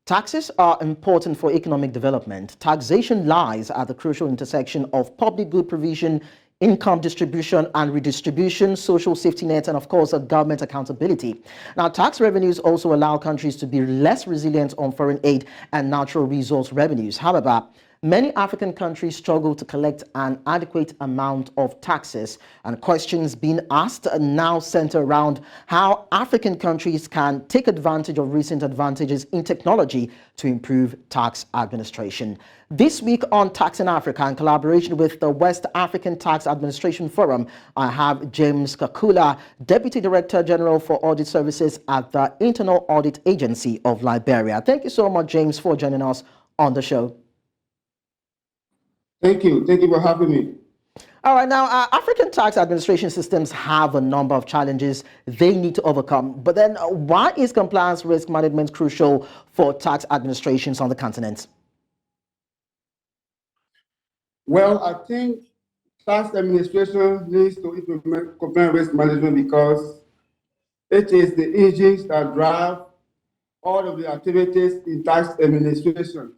Taxes are important for economic development. Taxation lies at the crucial intersection of public good provision, income distribution and redistribution, social safety nets, and of course, government accountability. Now, tax revenues also allow countries to be less resilient on foreign aid and natural resource revenues. However, many African countries struggle to collect an adequate amount of taxes, and questions being asked now center around how African countries can take advantage of recent advantages in technology to improve tax administration. This week on Tax in Africa, in collaboration with the West African Tax Administration Forum, I have James Kerkulah, Deputy Director General for Audit Services at the Internal Audit Agency of Liberia. Thank you so much, James, for joining us on the show. Thank you. Thank you for having me. All right, now, African tax administration systems have a number of challenges they need to overcome. But then why is compliance risk management crucial for tax administrations on the continent? Well, I think tax administration needs to implement compliance risk management because it is the engines that drive all of the activities in tax administration,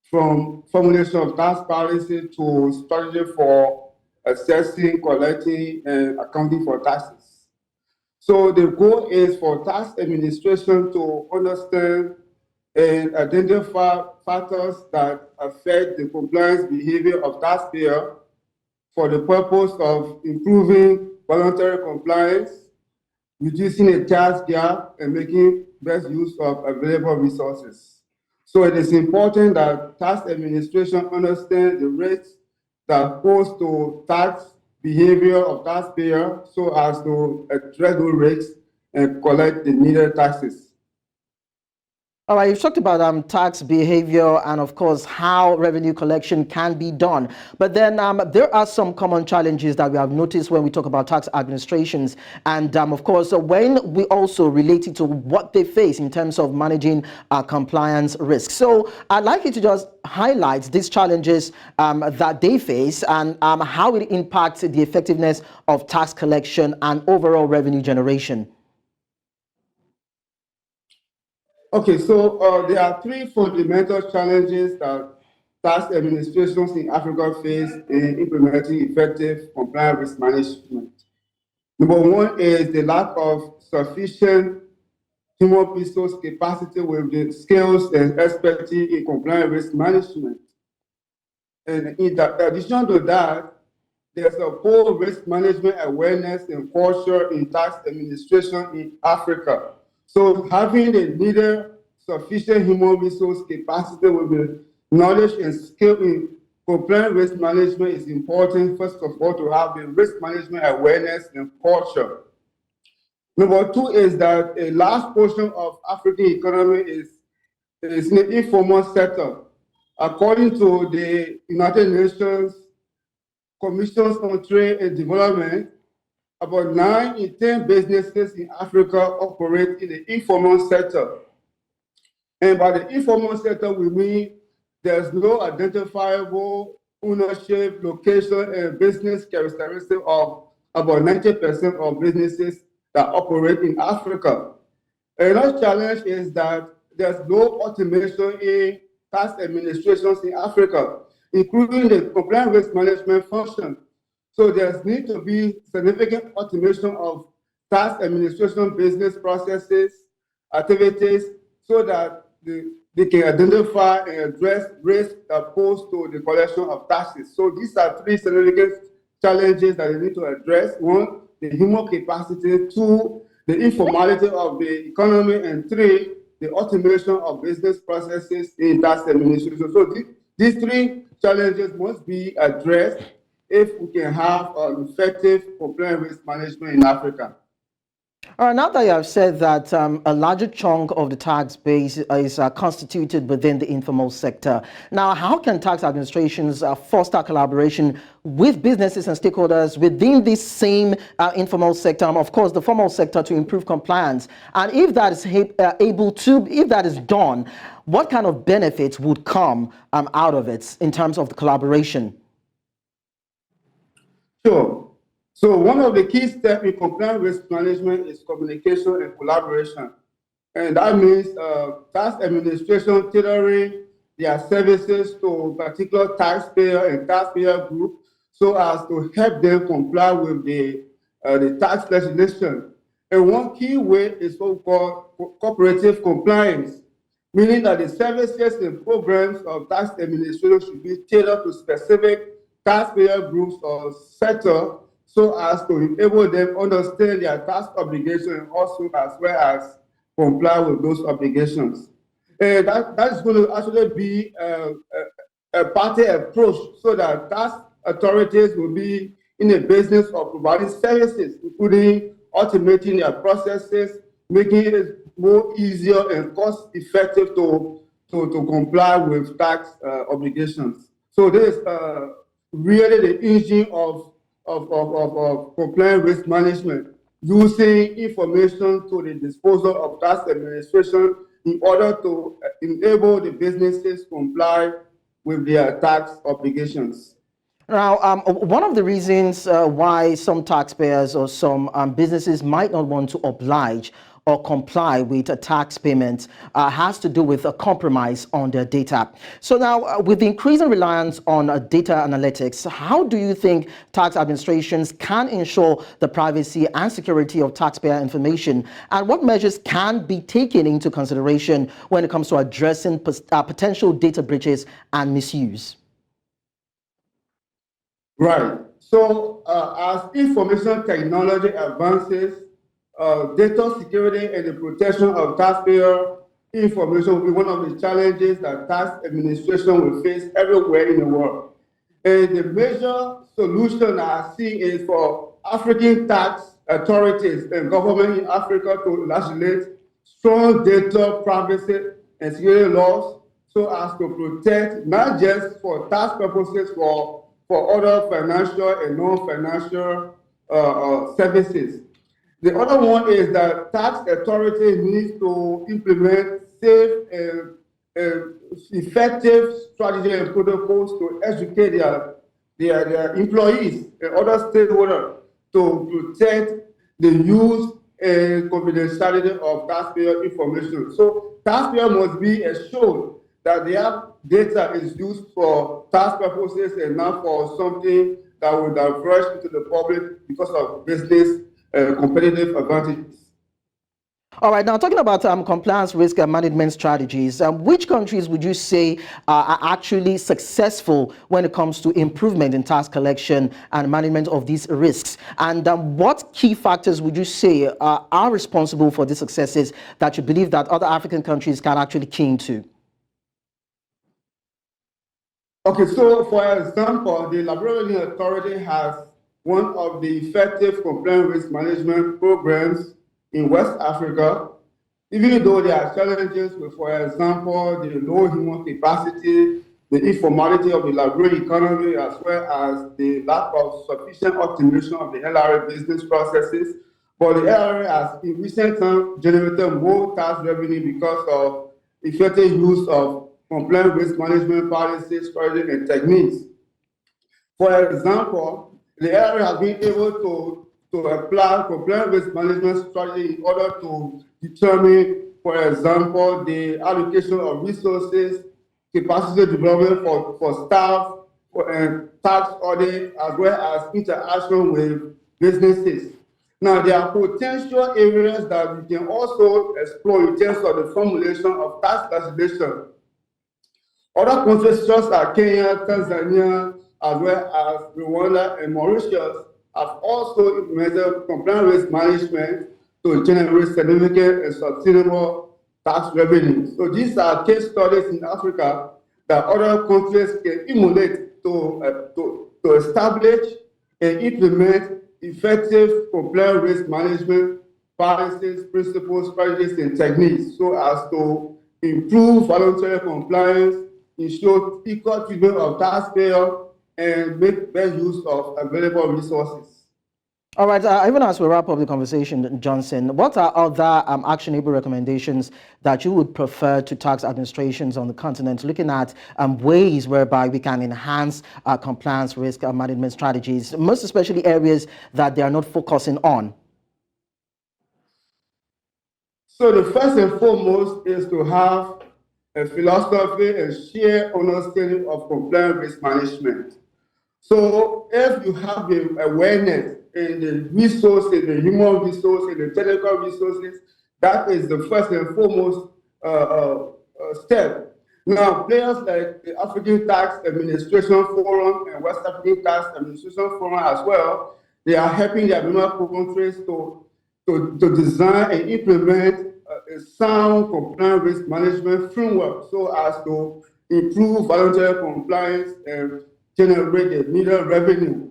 from formulation of tax policy to strategy for assessing, collecting, and accounting for taxes. So the goal is for tax administration to understand and identify factors that affect the compliance behavior of taxpayer for the purpose of improving voluntary compliance, reducing a tax gap, and making best use of available resources. So it is important that tax administration understand the risks that pose to tax behavior of taxpayer so as to address those risks and collect the needed taxes. All right, you've talked about tax behavior and, of course, how revenue collection can be done. But then there are some common challenges that we have noticed when we talk about tax administrations. And, of course, when we also relate it to what they face in terms of managing compliance risks. So I'd like you to just highlight these challenges that they face and how it impacts the effectiveness of tax collection and overall revenue generation. Okay, so there are three fundamental challenges that tax administrations in Africa face in implementing effective compliance risk management. Number one is the lack of sufficient human resource capacity with the skills and expertise in compliance risk management. And in addition to that, there's a poor risk management awareness and culture in tax administration in Africa. So having the needed sufficient human resource capacity with the knowledge and skill in compliance risk management is important, first of all, to have the risk management awareness and culture. Number two is that a large portion of African economy is in the informal sector. According to the United Nations Commissions on Trade and Development, about 9 in 10 businesses in Africa operate in the informal sector. And by the informal sector, we mean there's no identifiable ownership, location, and business characteristic of about 90% of businesses that operate in Africa. Another challenge is that there's no automation in tax administrations in Africa, including the compliance risk management function. So there's need to be significant automation of tax administration business processes, activities, so that they can identify and address risks that pose to the collection of taxes. So these are three significant challenges that they need to address. One, the human capacity. Two, the informality of the economy. And three, the automation of business processes in tax administration. So these three challenges must be addressed if we can have an effective compliance risk management in Africa. All right, now that you have said that a larger chunk of the tax base is constituted within the informal sector, now how can tax administrations foster collaboration with businesses and stakeholders within this same informal sector, of course, the formal sector, to improve compliance? And if that is if that is done, what kind of benefits would come out of it in terms of the collaboration? Sure. So one of the key steps in compliance risk management is communication and collaboration. And that means tax administration tailoring their services to particular taxpayer and taxpayer group so as to help them comply with the tax legislation. And one key way is what we call cooperative compliance, meaning that the services and programs of tax administration should be tailored to specific taxpayer groups or sector so as to enable them understand their tax obligations and also as well as comply with those obligations. And that's going to actually be a party approach so that tax authorities will be in the business of providing services, including automating their processes, making it more easier and cost effective to comply with tax obligations. So this is really the engine of compliance risk management, using information to the disposal of tax administration in order to enable the businesses comply with their tax obligations. Now, one of the reasons why some taxpayers or some businesses might not want to oblige or comply with a tax payment has to do with a compromise on their data. So now, with the increasing reliance on data analytics, how do you think tax administrations can ensure the privacy and security of taxpayer information? And what measures can be taken into consideration when it comes to addressing potential data breaches and misuse? Right. So as information technology advances, data security and the protection of taxpayer information will be one of the challenges that tax administration will face everywhere in the world. And the major solution I see is for African tax authorities and government in Africa to legislate strong data privacy and security laws so as to protect not just for tax purposes for other financial and non-financial services. The other one is that tax authorities need to implement safe and effective strategies and protocols to educate their employees and other stakeholders to protect the use and confidentiality of taxpayer information. So taxpayers must be assured that their data is used for tax purposes and not for something that will diverge into the public because of business competitive advantages. All right, now talking about compliance risk and management strategies, which countries would you say are actually successful when it comes to improvement in tax collection and management of these risks? And what key factors would you say are responsible for these successes that you believe that other African countries can actually key into? Okay, so for example, the Liberian Authority has one of the effective compliance risk management programs in West Africa, even though there are challenges with, for example, the low human capacity, the informality of the Liberian economy, as well as the lack of sufficient optimization of the LRA business processes. But the LRA has in recent times generated more tax revenue because of effective use of compliance risk management policies, strategies, and techniques. For example, the area has been able to apply compliance risk management strategy in order to determine, for example, the allocation of resources, capacity development for staff, and tax audit, as well as interaction with businesses. Now, there are potential areas that we can also explore in terms of the formulation of tax legislation. Other countries such as Kenya, Tanzania, as well as Rwanda and Mauritius have also implemented compliance risk management to generate significant and sustainable tax revenue. So these are case studies in Africa that other countries can emulate to establish and implement effective compliance risk management policies, principles, strategies, and techniques so as to improve voluntary compliance, ensure equal treatment of taxpayers, and make best use of available resources. All right, even as we wrap up the conversation, Johnson, what are other actionable recommendations that you would prefer to tax administrations on the continent, looking at ways whereby we can enhance compliance risk management strategies, most especially areas that they are not focusing on? So the first and foremost is to have a philosophy and shared understanding of compliance risk management. So if you have the awareness in the resources, the human resources, the technical resources, that is the first and foremost step. Now, players like the African Tax Administration Forum and West African Tax Administration Forum as well, they are helping their member countries to design and implement a sound compliance risk management framework so as to improve voluntary compliance and generate the needed revenue.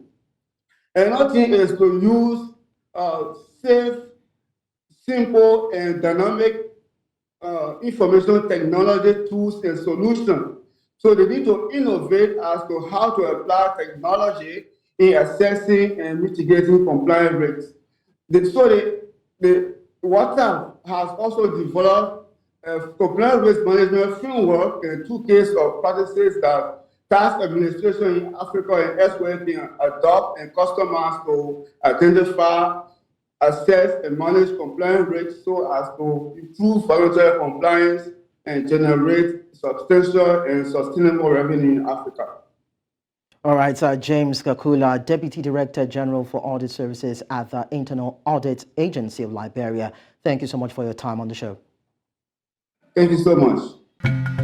Another thing is to use safe, simple, and dynamic information technology tools and solutions. So they need to innovate as to how to apply technology in assessing and mitigating compliance risks. WhatsApp has also developed a compliance risk management framework and two case of practices that tax administration in Africa and elsewhere can adopt and customize to identify, assess, and manage compliance rates so as to improve voluntary compliance and generate substantial and sustainable revenue in Africa. All right, James Kerkulah, Deputy Director General for Audit Services at the Internal Audit Agency of Liberia. Thank you so much for your time on the show. Thank you so much.